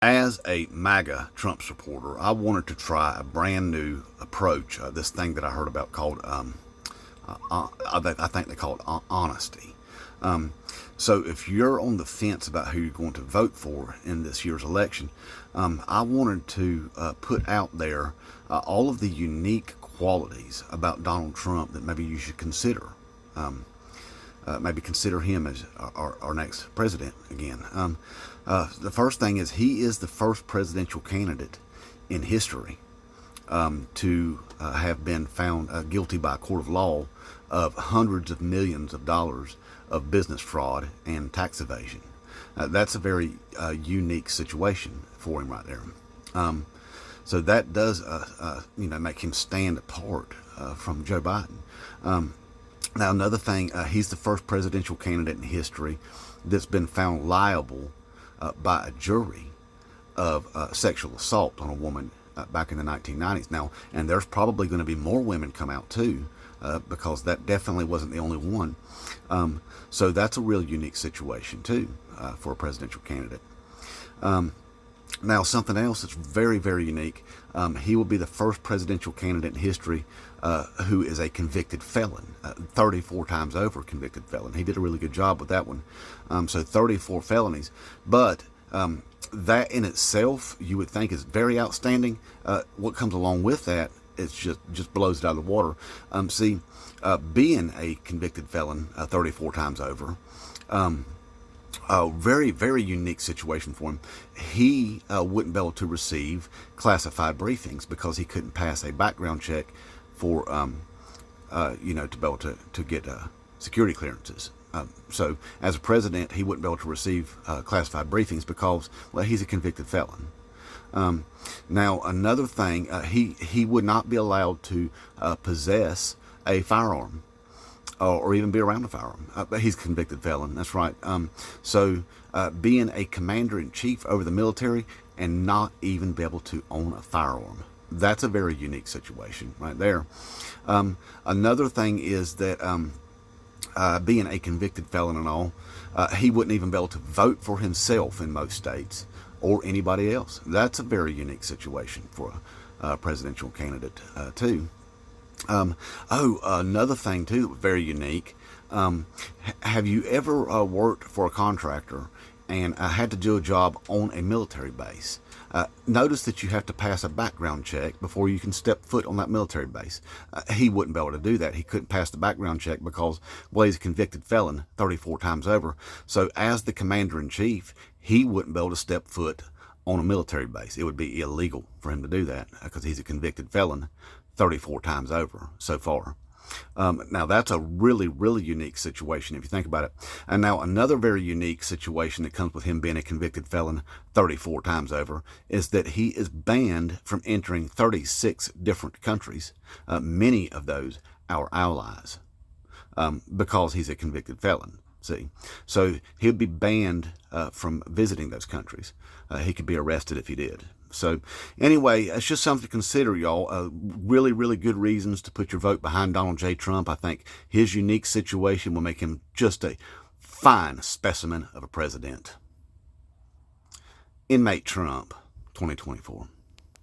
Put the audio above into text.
As a MAGA Trump supporter, I wanted to try a brand new approach, this thing that I heard about called, I think they call it honesty. Um, so if you're on the fence about who you're going to vote for in this year's election, I wanted to put out there all of the unique qualities about Donald Trump that maybe you should consider. Maybe consider him as our next president again. The first thing is he is the first presidential candidate in history to have been found guilty by a court of law of hundreds of millions of dollars of business fraud and tax evasion. That's a very unique situation for him right there. So that does, make him stand apart from Joe Biden. Now, another thing, he's the first presidential candidate in history that's been found liable by a jury of sexual assault on a woman back in the 1990s. Now, and there's probably going to be more women come out too, because that definitely wasn't the only one. So that's a real unique situation too for a presidential candidate. Now, something else that's very, very unique, he will be the first presidential candidate in history who is a convicted felon, 34 times over convicted felon. He did a really good job with that one. So 34 felonies. But that in itself, you would think is very outstanding. What comes along with that, it's just blows it out of the water. Being a convicted felon 34 times over, a very, very unique situation for him. He wouldn't be able to receive classified briefings because he couldn't pass a background check for, to be able to get security clearances. So as a president, he wouldn't be able to receive classified briefings because, well, he's a convicted felon. Now, another thing, he would not be allowed to possess a firearm. Or even be around a firearm. He's a convicted felon, that's right. So being a commander-in-chief over the military and not even be able to own a firearm, that's a very unique situation right there. Another thing is that being a convicted felon and all, he wouldn't even be able to vote for himself in most states or anybody else. That's a very unique situation for a presidential candidate too. Another thing too, very unique. Have you ever worked for a contractor and had to do a job on a military base? Notice that you have to pass a background check before you can step foot on that military base. He wouldn't be able to do that. He couldn't pass the background check because, well, he's a convicted felon 34 times over. So as the commander-in-chief, he wouldn't be able to step foot on a military base. It would be illegal for him to do that because he's a convicted felon 34 times over so far. Now, that's a really, really unique situation if you think about it. And now another very unique situation that comes with him being a convicted felon 34 times over is that he is banned from entering 36 different countries, many of those our allies, because he's a convicted felon. See, so he'll be banned from visiting those countries. He could be arrested if he did. So anyway, it's just something to consider, y'all. Really, really good reasons to put your vote behind Donald J. Trump. I think his unique situation will make him just a fine specimen of a president. Inmate Trump, 2024.